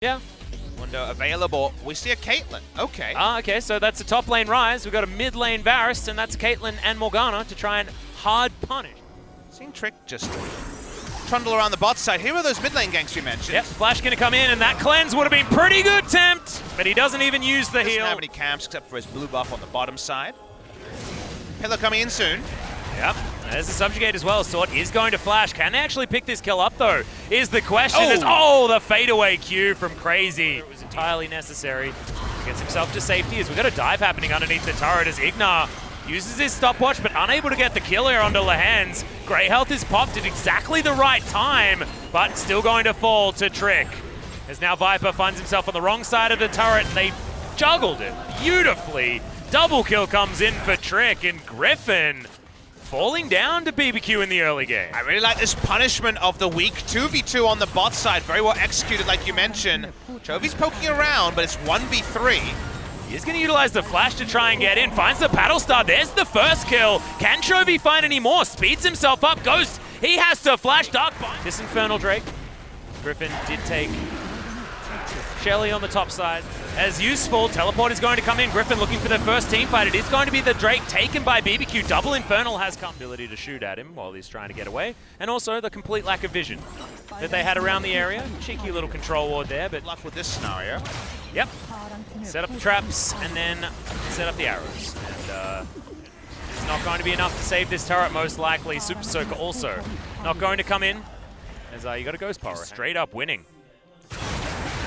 Yeah. Window available. We see a Caitlyn. Okay. Okay, so that's a top lane Ryze. We've got a mid lane Varus, and that's Caitlyn and Morgana to try and hard punish. Seeing Trick just trundle around the bot side. Here are those mid lane ganks we mentioned. Yep, Flash gonna come in, and that cleanse would have been pretty good tempt, but he doesn't even use the heal. Doesn't have any camps except for his blue buff on the bottom side. Pillar coming in soon. Yep, there's the subjugate as well. Sword is going to flash. Can they actually pick this kill up though? Is the question. The fadeaway Q from Crazy. It was entirely necessary. Gets himself to safety as we've got a dive happening underneath the turret as Ignar uses his stopwatch but unable to get the kill here onto Lehans. Grey Health is popped at exactly the right time, but still going to fall to Trick. As now Viper finds himself on the wrong side of the turret. They juggled it beautifully. Double kill comes in for Trick, and Griffin falling down to BBQ in the early game. I really like this punishment of the weak 2v2 on the bot side. Very well executed, like you mentioned. Chovy's poking around, but it's 1v3. He's going to utilize the flash to try and get in. Finds the paddle star. There's the first kill. Can Chovy find any more? Speeds himself up. Ghost, he has to flash. Dark bind. This Infernal Drake. Griffin did take Shelly on the top side. As useful, teleport is going to come in. Griffin looking for their first team fight. It is going to be the Drake taken by BBQ. Double Infernal has come. Ability to shoot at him while he's trying to get away. And also the complete lack of vision that they had around the area. Cheeky little control ward there, but... Good luck with this scenario. Yep. Set up the traps and then set up the arrows. And it's not going to be enough to save this turret, most likely. Super Soaker also not going to come in. As you got a Ghost Power. Straight up winning.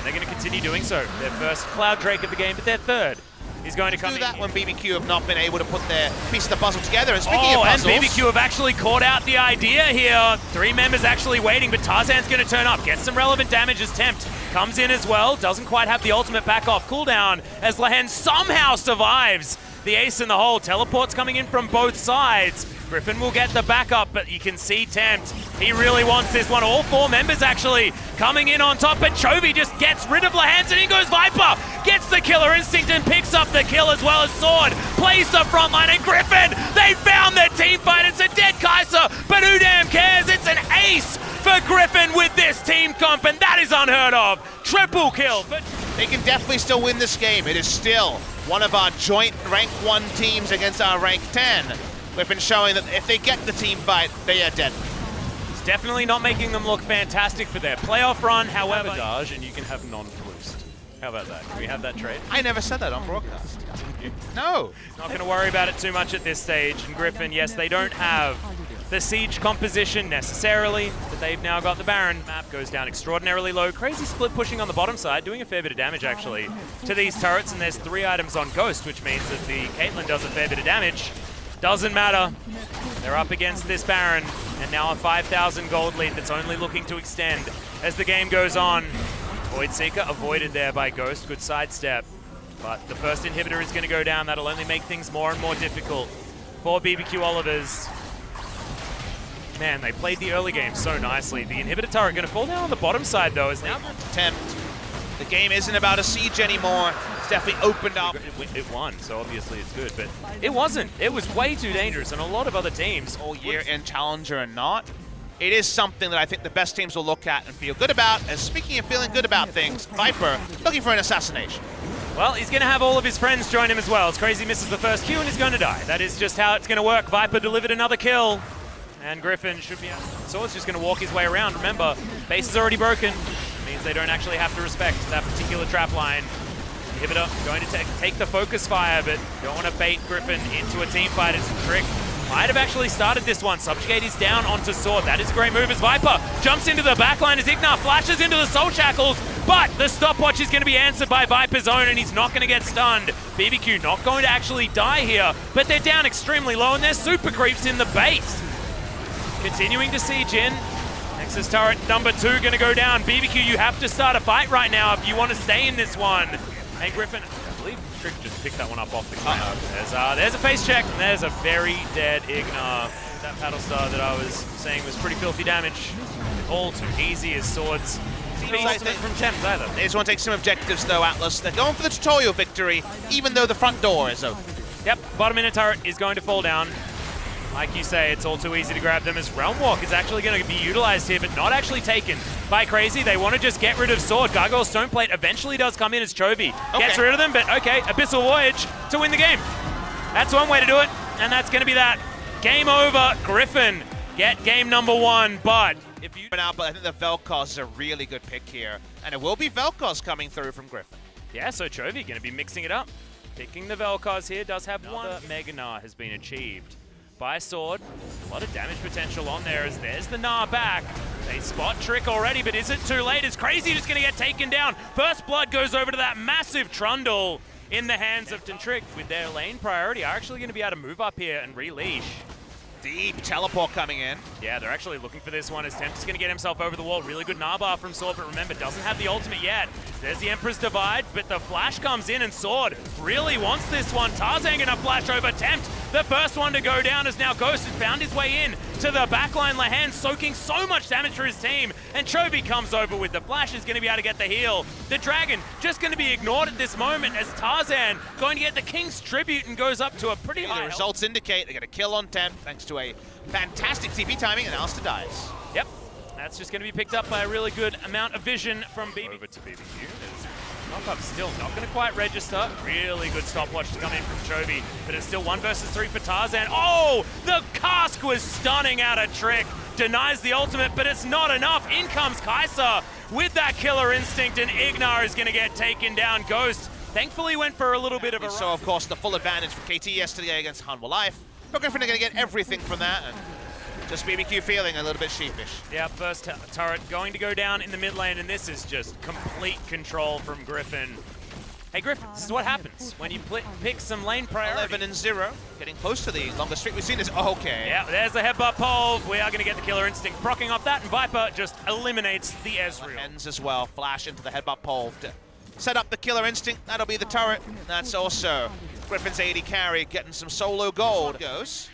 They're going to continue doing so. Their first Cloud Drake of the game, but their third is going to come in. Do that when BBQ have not been able to put their piece of the puzzle together. And speaking of puzzles, and BBQ have actually caught out the idea here. 3 members actually waiting, but Tarzan's going to turn up. Gets some relevant damage as Tempt comes in as well. Doesn't quite have the ultimate back off cooldown as Lehans somehow survives the ace in the hole. Teleports coming in from both sides. Griffin will get the backup, but you can see Tempt. He really wants this one. All 4 members actually coming in on top, but Chovy just gets rid of Lehans, and in goes Viper. Gets the Killer Instinct and picks up the kill as well as Sword. Plays the front line, and Griffin, they found their team fight. It's a dead Kai'Sa, but who damn cares? It's an ace for Griffin with this team comp, and that is unheard of. Triple kill. But they can definitely still win this game. It is still one of our joint rank 1 teams against our rank 10. We've been showing that if they get the team fight, they are dead. It's definitely not making them look fantastic for their playoff run, however... Dodge and you can have non-boost. How about that? Can we have that trade? I never said that on broadcast. No. Not going to worry about it too much at this stage. And Griffin, yes, they don't have the siege composition necessarily, but they've now got the Baron. Map goes down extraordinarily low. Crazy split pushing on the bottom side, doing a fair bit of damage actually to these turrets, and there's 3 items on Ghost, which means that the Caitlyn does a fair bit of damage. Doesn't matter. They're up against this Baron, and now a 5,000 gold lead that's only looking to extend as the game goes on. Void Seeker avoided there by Ghost, good sidestep. But the first inhibitor is going to go down. That'll only make things more and more difficult for BBQ Olivers. Man, they played the early game so nicely. The inhibitor turret going to fall down on the bottom side though. Is now Tempt. The game isn't about a siege anymore. It's definitely opened up. It won, so obviously it's good, but it wasn't. It was way too dangerous, and a lot of other teams all year in Challenger and not. It is something that I think the best teams will look at and feel good about. And speaking of feeling good about things, Viper looking for an assassination. Well, he's going to have all of his friends join him as well. As Crazy misses the first Q and he's going to die. That is just how it's going to work. Viper delivered another kill. And Griffin should be out. Sword's just going to walk his way around. Remember, base is already broken. It means they don't actually have to respect that particular trap line. Inhibitor going to take the focus fire, but don't want to bait Griffin into a team fight. It's a trick. Might have actually started this one. Subjugate is down onto Sword. That is a great move as Viper jumps into the backline as Ignar flashes into the Soul Shackles, but the stopwatch is going to be answered by Viper's own, and he's not going to get stunned. BBQ not going to actually die here, but they're down extremely low, and there's super creeps in the base. Continuing to siege in. Nexus turret number 2 going to go down. BBQ, you have to start a fight right now if you want to stay in this one. And Griffin, I believe Trick just picked that one up off the corner. There's a face check, and there's a very dead Ignar. That paddle star that I was saying was pretty filthy damage. All too easy as Swords. From Tempt either. They just want to take some objectives though, Atlas. They're going for the tutorial victory, even though the front door is open. Yep, bottom inner turret is going to fall down. Like you say, it's all too easy to grab them as Realm Walk is actually going to be utilized here, but not actually taken by Crazy. They want to just get rid of Sword. Gargoyle Stoneplate eventually does come in as Chovy. Gets rid of them, but okay, Abyssal Voyage to win the game. That's one way to do it, and that's going to be that. Game over. Griffin get game number 1, but if you... But I think the Vel'Koz is a really good pick here, and it will be Vel'Koz coming through from Griffin. Yeah, so Chovy going to be mixing it up. Picking the Vel'Koz here, does have one. Mega Gnar has been achieved by Sword. A lot of damage potential on there as there's the Gnar back. They spot Trick already, but is it too late? Is Crazy just going to get taken down? First blood goes over to that massive Trundle in the hands of Trick. With their lane priority, are actually going to be able to move up here and releash. Deep teleport coming in. Yeah, they're actually looking for this one as Tempt is going to get himself over the wall. Really good Gnar from Sword, but remember, doesn't have the ultimate yet. There's the Emperor's Divide, but the flash comes in and Sword really wants this one. Tarzan going to flash over Tempt. The first one to go down is now Ghost has found his way in to the backline. Lahan soaking so much damage for his team, and Chovy comes over with the flash, is going to be able to get the heal. The Dragon just going to be ignored at this moment as Tarzan going to get the King's Tribute and goes up to a pretty high. The results indicate they get a kill on Tempt thanks to a fantastic TP timing, and Alistair dies. Yep, that's just going to be picked up by a really good amount of vision from BBQ. Over to BBQ. Knock-up still not going to quite register. Really good stopwatch to come in from Chovy, but it's still 1 versus 3 for Tarzan. Oh, the cask was stunning out of Trick. Denies the ultimate, but it's not enough. In comes Kai'Sa with that killer instinct, and Ignar is going to get taken down. Ghost thankfully went for a little bit of a run. So, of course, the full advantage for KT yesterday against Hanwha Life. But Griffin are going to get everything from that, and just BBQ feeling a little bit sheepish. Yeah, first turret going to go down in the mid lane, and this is just complete control from Griffin. Hey Griffin, this is what happens when you pick some lane priority. 11-0, getting close to the longest streak we've seen this. Oh, okay. Yeah, there's the headbutt pole. We are going to get the killer instinct procking off that, and Viper just eliminates the Ezreal. Ends as well, flash into the headbutt pole to set up the killer instinct. That'll be the turret. That's also Griffin's 80 carry, getting some solo gold. Goes.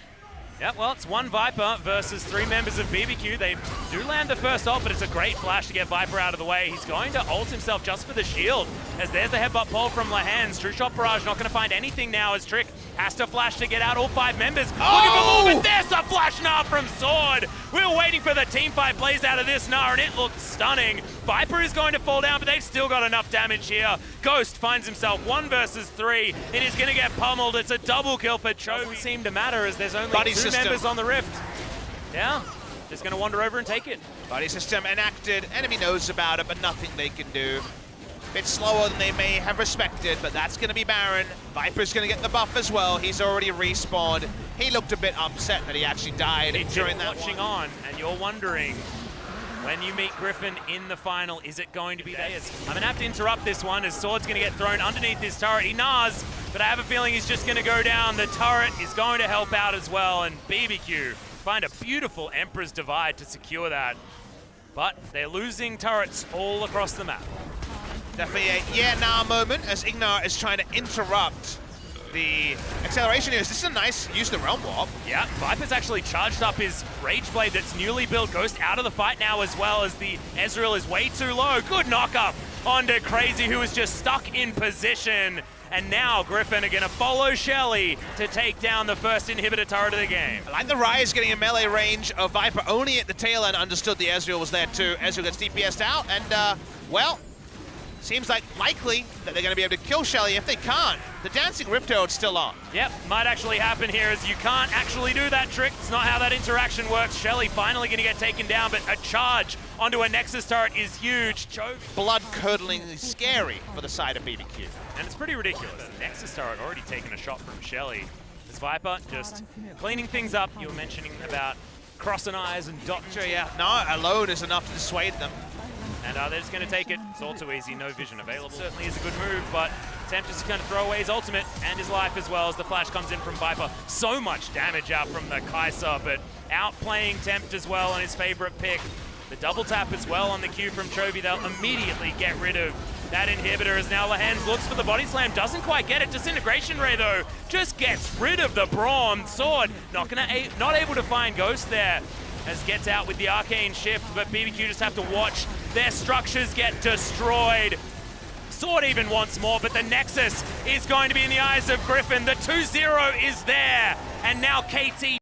Yeah, well, it's 1 Viper versus 3 members of BBQ. They do land the first ult, but it's a great flash to get Viper out of the way. He's going to ult himself just for the shield, as there's the headbutt pole from Lahan's. True Shot Barrage not going to find anything now as Trick has to flash to get out all 5 members. Looking for movement, there's a flash Gnar from Sword. We were waiting for the team fight plays out of this Gnar, and it looked stunning. Viper is going to fall down, but they've still got enough damage here. Ghost finds himself 1 versus 3, and he's going to get pummeled. It's a double kill for Chovy. Doesn't seem to matter as there's only 2 members on the Rift. Yeah, just going to wander over and take it. Buddy system enacted. Enemy knows about it, but nothing they can do. Bit slower than they may have respected, but that's going to be Baron. Viper's going to get the buff as well. He's already respawned. He looked a bit upset that he actually died during that watching on, and you're wondering, when you meet Griffin in the final, is it going to be Bayers? I'm going to have to interrupt this one as Sword's going to get thrown underneath this turret. He Gnars, but I have a feeling he's just going to go down. The turret is going to help out as well, and BBQ find a beautiful Emperor's Divide to secure that. But they're losing turrets all across the map. Definitely a yeah-nah moment as Ignar is trying to interrupt the acceleration here. This is a nice use of the Realm Warp. Yeah, Viper's actually charged up his Rage Blade that's newly built. Ghost out of the fight now as well as the Ezreal is way too low. Good knock-up onto Crazy, who is just stuck in position. And now Griffin are going to follow Shelly to take down the first inhibitor turret of the game. I like the Rise getting a melee range of Viper only at the tail end. Understood the Ezreal was there too. Ezreal gets DPS'd out, and well, seems like likely that they're going to be able to kill Shelly. If they can't, the Dancing Rift Herald's still on. Yep, might actually happen here as you can't actually do that trick. It's not how that interaction works. Shelly finally going to get taken down, but a charge onto a Nexus turret is huge. Blood-curdlingly scary for the side of BBQ. And it's pretty ridiculous. The Nexus turret already taken a shot from Shelly. This Viper just cleaning things up. You were mentioning about crossing eyes and Doctor. Yeah, no, alone is enough to dissuade them. And they're just going to take it. It's all too easy, no vision available. Certainly is a good move, but Tempt just going to throw away his ultimate and his life as well as the flash comes in from Viper. So much damage out from the Kai'Sa, but outplaying Tempt as well on his favorite pick. The double tap as well on the Q from Chovy. They'll immediately get rid of that inhibitor as now Lahans looks for the body slam. Doesn't quite get it. Disintegration Ray, though, just gets rid of the Braum. Sword not able to find Ghost there as gets out with the Arcane Shift, but BBQ just have to watch their structures get destroyed. Sword even wants more, but the Nexus is going to be in the eyes of Griffin. The 2-0 is there, and now KT